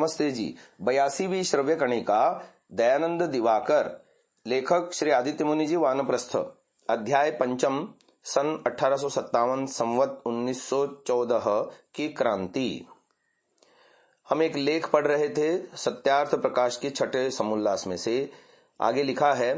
नमस्ते जी। 82वीं श्रव्य कणिका दयानंद दिवाकर, लेखक श्री आदित्य मुनि जी, वानप्रस्थ, अध्याय पंचम, सन 1857 संवत 1914 की क्रांति। हम एक लेख पढ़ रहे थे सत्यार्थ प्रकाश के छठे समुल्लास में से। आगे लिखा है,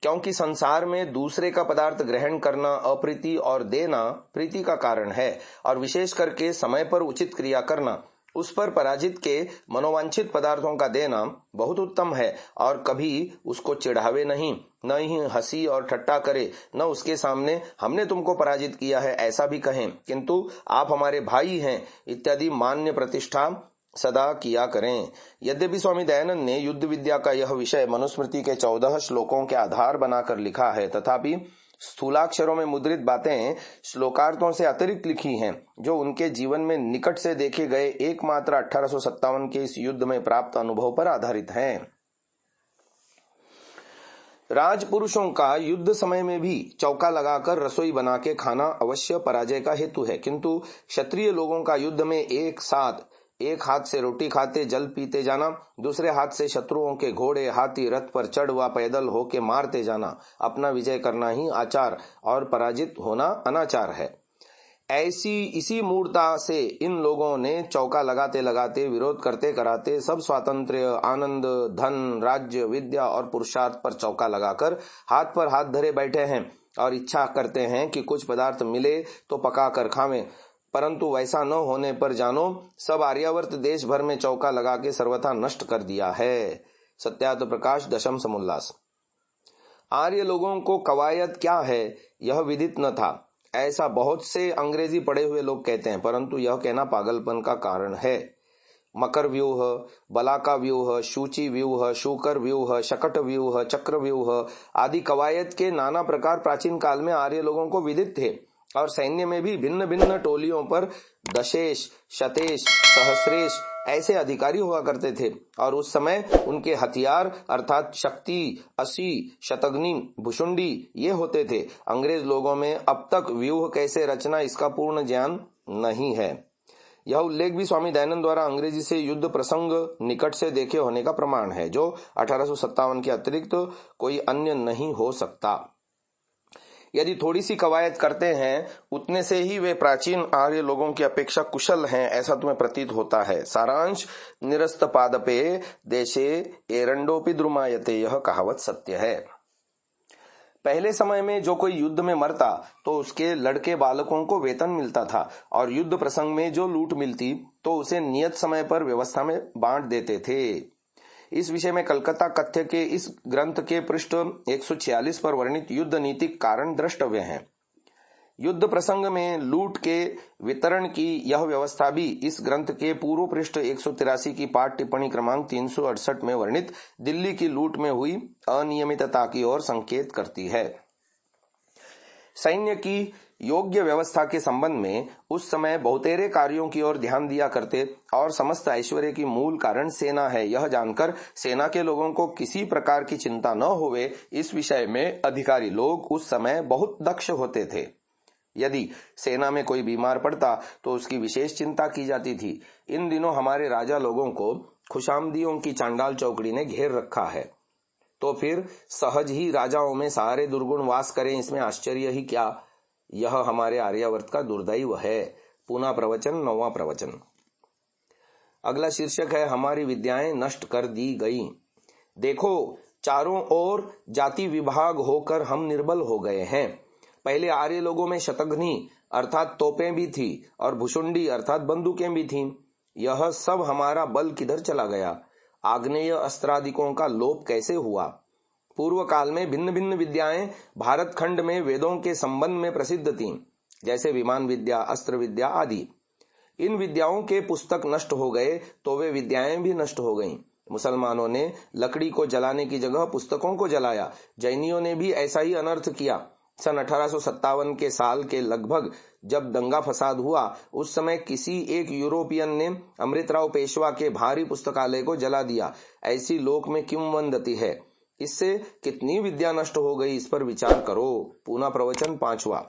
क्योंकि संसार में दूसरे का पदार्थ ग्रहण करना अप्रीति और देना प्रीति का कारण है, और विशेष करके समय पर उचित क्रिया करना, उस पर पराजित के मनोवांछित पदार्थों का देना बहुत उत्तम है। और कभी उसको चिढ़ावे नहीं, न ही हंसी और ठट्टा करे, न उसके सामने हमने तुमको पराजित किया है ऐसा भी कहें, किंतु आप हमारे भाई हैं इत्यादि मान्य प्रतिष्ठा सदा किया करें। यद्यपि स्वामी दयानंद ने युद्ध विद्या का यह विषय मनुस्मृति के 14 श्लोकों के आधार बनाकर लिखा है, तथापि स्थूलाक्षरों में मुद्रित बातें श्लोकार्थों से अतिरिक्त लिखी हैं, जो उनके जीवन में निकट से देखे गए एकमात्र 1857 के इस युद्ध में प्राप्त अनुभव पर आधारित हैं। राजपुरुषों का युद्ध समय में भी चौका लगाकर रसोई बना के खाना अवश्य पराजय का हेतु है, किंतु क्षत्रिय लोगों का युद्ध में एक साथ एक हाथ से रोटी खाते जल पीते जाना, दूसरे हाथ से शत्रुओं के घोड़े हाथी रथ पर चढ़ व पैदल होके मारते जाना, अपना विजय करना ही आचार और पराजित होना अनाचार है। इसी मूर्ता से इन लोगों ने चौका लगाते लगाते, विरोध करते कराते सब स्वातंत्र्य, आनंद, धन, राज्य, विद्या और पुरुषार्थ पर चौका लगाकर हाथ पर हाथ धरे बैठे हैं और इच्छा करते हैं कि कुछ पदार्थ मिले तो पका कर खावें, परंतु वैसा न होने पर जानो सब आर्यावर्त देश भर में चौका लगा के सर्वथा नष्ट कर दिया है। सत्यार्थ प्रकाश दशम समुल्लास। आर्य लोगों को कवायद क्या है यह विदित न था, ऐसा बहुत से अंग्रेजी पढ़े हुए लोग कहते हैं, परंतु यह कहना पागलपन का कारण है। मकर व्यूह, बलाका व्यूह, शूची व्यूह, शूकर व्यूह, शकट व्यूह, चक्र व्यूह आदि कवायद के नाना प्रकार प्राचीन काल में आर्य लोगों को विदित थे, और सैन्य में भी भिन्न भिन्न टोलियों पर दशेश, शतेश, सहस्रेश ऐसे अधिकारी हुआ करते थे, और उस समय उनके हथियार अर्थात शक्ति, असी, शतग्नि, भुषुंडी ये होते थे। अंग्रेज लोगों में अब तक व्यूह कैसे रचना इसका पूर्ण ज्ञान नहीं है। यह उल्लेख भी स्वामी दयानंद द्वारा अंग्रेजी से युद्ध प्रसंग निकट से देखे होने का प्रमाण है, जो 1857 के अतिरिक्त कोई अन्य नहीं हो सकता। यदि थोड़ी सी कवायद करते हैं, उतने से ही वे प्राचीन आर्य लोगों की अपेक्षा कुशल हैं ऐसा तुम्हें प्रतीत होता है। सारांश, निरस्त पादपे देशे एरंडोपि द्रुमायते, यह कहावत सत्य है। पहले समय में जो कोई युद्ध में मरता तो उसके लड़के बालकों को वेतन मिलता था, और युद्ध प्रसंग में जो लूट मिलती तो उसे नियत समय पर व्यवस्था में बांट देते थे। इस विषय में कलकत्ता कथ्य के इस ग्रंथ के पृष्ठ 146 पर वर्णित युद्ध नीतिक कारण द्रष्टव्य हैं। युद्ध प्रसंग में लूट के वितरण की यह व्यवस्था भी इस ग्रंथ के पूर्व पृष्ठ 183 की पाठ टिप्पणी क्रमांक 368 में वर्णित दिल्ली की लूट में हुई अनियमितता की ओर संकेत करती है। सैन्य की योग्य व्यवस्था के संबंध में उस समय बहुतेरे कार्यों की ओर ध्यान दिया करते, और समस्त ऐश्वर्य की मूल कारण सेना है यह जानकर सेना के लोगों को किसी प्रकार की चिंता न होवे, इस विषय में अधिकारी लोग उस समय बहुत दक्ष होते थे। यदि सेना में कोई बीमार पड़ता तो उसकी विशेष चिंता की जाती थी। इन दिनों हमारे राजा लोगों को खुशामदियों की चांडाल चौकड़ी ने घेर रखा है, तो फिर सहज ही राजाओं में सारे दुर्गुण वास करें, इसमें आश्चर्य ही क्या। यह हमारे आर्यावर्त का दुर्दैव है। पुनः प्रवचन, 9वां प्रवचन। अगला शीर्षक है, हमारी विद्याएं नष्ट कर दी गई। देखो, चारों ओर जाति विभाग होकर हम निर्बल हो गए हैं। पहले आर्य लोगों में शतघ्नि अर्थात तोपें भी थी, और भुषुंडी अर्थात बंदूकें भी थीं। यह सब हमारा बल किधर चला गया? आग्नेय अस्त्रादिकों का लोप कैसे हुआ? पूर्व काल में भिन्न भिन्न विद्याएं भारत खंड में वेदों के संबंध में प्रसिद्ध थीं, जैसे विमान विद्या, अस्त्र विद्या आदि। इन विद्याओं के पुस्तक नष्ट हो गए तो वे विद्याएं भी नष्ट हो गईं। मुसलमानों ने लकड़ी को जलाने की जगह पुस्तकों को जलाया। जैनियों ने भी ऐसा ही अनर्थ किया। सन 1857 के साल के लगभग जब दंगा फसाद हुआ, उस समय किसी एक यूरोपियन ने अमृतराव पेशवा के भारी पुस्तकालय को जला दिया। ऐसी लोक में किंवदंती है। इससे कितनी विद्या नष्ट हो गई, इस पर विचार करो। पुनः प्रवचन 5वां।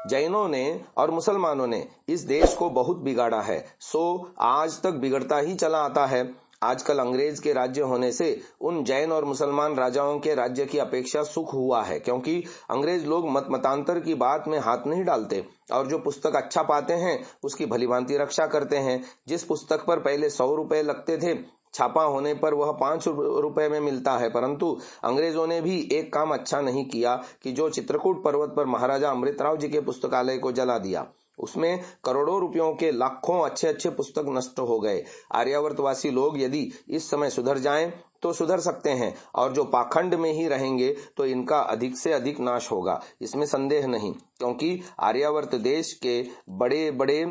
जैनों ने और मुसलमानों ने इस देश को बहुत बिगाड़ा है, सो आज तक बिगड़ता ही चला आता है। आजकल अंग्रेज के राज्य होने से उन जैन और मुसलमान राजाओं के राज्य की अपेक्षा सुख हुआ है, क्योंकि अंग्रेज लोग मत मतांतर की बात में हाथ नहीं डालते और जो पुस्तक अच्छा पाते हैं उसकी भलीभांति रक्षा करते हैं। जिस पुस्तक पर पहले 100 रुपए लगते थे, छापा होने पर वह 5 रुपए में मिलता है। परंतु अंग्रेजों ने भी एक काम अच्छा नहीं किया कि जो चित्रकूट पर्वत पर महाराजा अमृतराव जी के पुस्तकालय को जला दिया। उसमें करोड़ों रुपयों के लाखों अच्छे अच्छे पुस्तक नष्ट हो गए। आर्यावर्तवासी लोग यदि इस समय सुधर जाएं तो सुधर सकते हैं, और जो पाखंड में ही रहेंगे तो इनका अधिक से अधिक नाश होगा, इसमें संदेह नहीं। क्योंकि आर्यावर्त देश के बड़े बड़े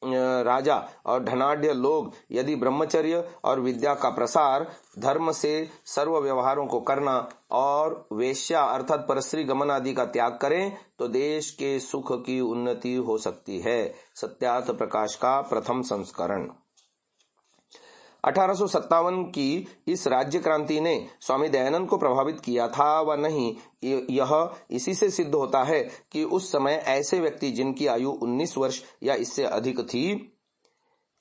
राजा और धनाढ्य लोग यदि ब्रह्मचर्य और विद्या का प्रसार, धर्म से सर्व व्यवहारों को करना और वेश्या अर्थात परस्त्री गमन आदि का त्याग करें तो देश के सुख की उन्नति हो सकती है। सत्यार्थ प्रकाश का प्रथम संस्करण। 1857 की इस राज्य क्रांति ने स्वामी दयानंद को प्रभावित किया था व नहीं, यह इसी से सिद्ध होता है कि उस समय ऐसे व्यक्ति जिनकी आयु 19 वर्ष या इससे अधिक थी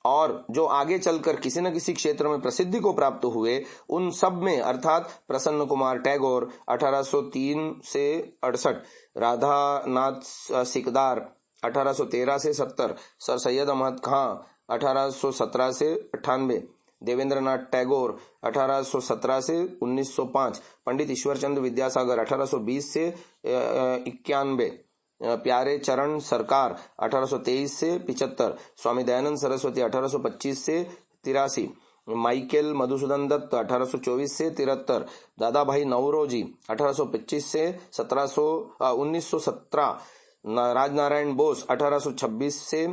और जो आगे चलकर किसी न किसी क्षेत्र में प्रसिद्धि को प्राप्त हुए, उन सब में अर्थात प्रसन्न कुमार टैगोर 1803 से 68, राधानाथ सिकदार 1813 से 70, सर सैयद अहमद खां 1817 से 98, देवेंद्रनाथ टैगोर 1817 से 1905, पंडित ईश्वरचंद्र विद्यासागर 1820 से 91, प्यारे चरण सरकार 1823 से 75, स्वामी दयानंद सरस्वती 1825 से 83, माइकेल मधुसूदन दत्त 1824 से 73, दादा भाई नौरोजी 1825 से 1917, राजनारायण बोस 1826 से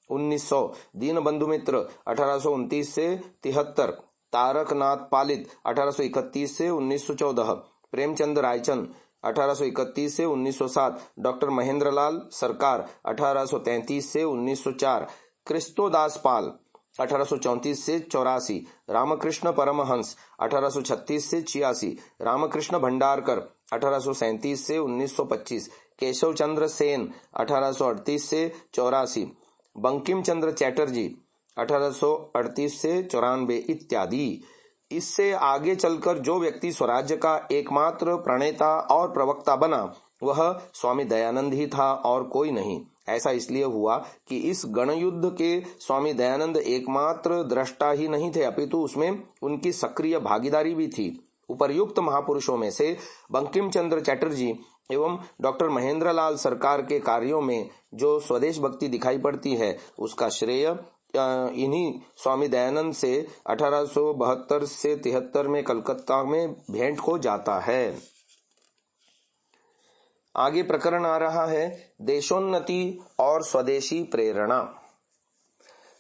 1900, दीन बंधु मित्र 1829 से 73, तारक नाथ पालित 1831 से 1914, प्रेमचंद रायचंद 1831 से 1907, डॉक्टर महेंद्र लाल सरकार 1833 से 1904, क्रिस्तोदास पाल 1834 से 84, रामकृष्ण परमहंस 1836 से 86, रामकृष्ण भंडारकर 1837 से 1925, केशव चंद्र सेन 1838 से 84, बंकिम चंद्र चैटर्जी 1838 से 94 इत्यादि। इससे आगे चलकर जो व्यक्ति स्वराज्य का एकमात्र प्रणेता और प्रवक्ता बना वह स्वामी दयानंद ही था और कोई नहीं। ऐसा इसलिए हुआ कि इस गणयुद्ध के स्वामी दयानंद एकमात्र दृष्टा ही नहीं थे, अपितु उसमें उनकी सक्रिय भागीदारी भी थी। उपर्युक्त महापुरुषों में से बंकिम चंद्र चैटर्जी एवं डॉक्टर महेंद्र लाल सरकार के कार्यों में जो स्वदेश भक्ति दिखाई पड़ती है, उसका श्रेय इन्हीं स्वामी दयानंद से 1872 से 73 में कलकत्ता में भेंट को जाता है। आगे प्रकरण आ रहा है देशोन्नति और स्वदेशी प्रेरणा।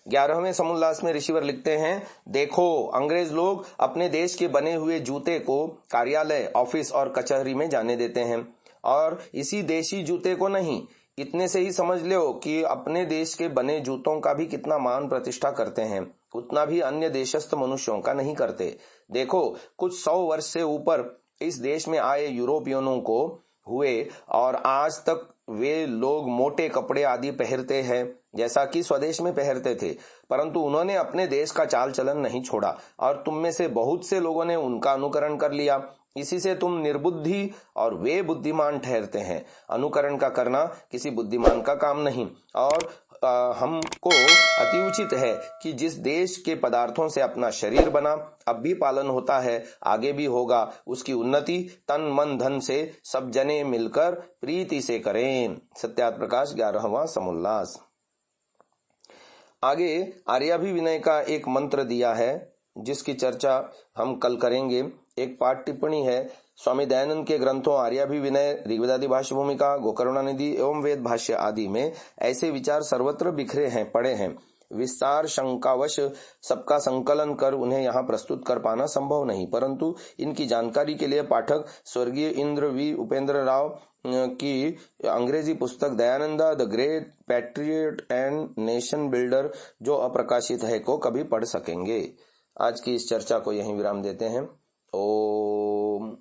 11वें समुल्लास में ऋषिवर लिखते हैं, देखो अंग्रेज लोग अपने देश के बने हुए जूते को कार्यालय, ऑफिस और कचहरी में जाने देते हैं, और इसी देशी जूते को नहीं, इतने से ही समझ लो कि अपने देश के बने जूतों का भी कितना मान प्रतिष्ठा करते हैं, उतना भी अन्य देशस्थ मनुष्यों का नहीं करते। देखो कुछ 100 वर्ष से ऊपर इस देश में आए यूरोपियनों को हुए और आज तक वे लोग मोटे कपड़े आदि पहनते हैं जैसा कि स्वदेश में पहनते थे, परंतु उन्होंने अपने देश का चाल चलन नहीं छोड़ा और तुम में से बहुत से लोगों ने उनका अनुकरण कर लिया। इसी से तुम निर्बुद्धि और वे बुद्धिमान ठहरते हैं। अनुकरण का करना किसी बुद्धिमान का काम नहीं, और हमको अति उचित है कि जिस देश के पदार्थों से अपना शरीर बना, अब भी पालन होता है, आगे भी होगा, उसकी उन्नति तन मन धन से सब जने मिलकर प्रीति से करें। सत्यार्थ प्रकाश 11वां समुल्लास। आगे आर्याभिविनय का एक मंत्र दिया है जिसकी चर्चा हम कल करेंगे। एक पाठ टिप्पणी है, स्वामी दयानंद के ग्रंथों आर्याभिविनय, ऋग्वेदादि भाष्य भूमिका, गोकरुणानिधि एवं वेद भाष्य आदि में ऐसे विचार सर्वत्र बिखरे हैं, पड़े हैं। विस्तार शंकावश सबका संकलन कर उन्हें यहाँ प्रस्तुत कर पाना संभव नहीं, परंतु इनकी जानकारी के लिए पाठक स्वर्गीय इंद्र वी उपेंद्र राव की अंग्रेजी पुस्तक Dayananda the great patriot and nation builder जो अप्रकाशित है को कभी पढ़ सकेंगे। आज की इस चर्चा को यहीं विराम देते हैं। ओम।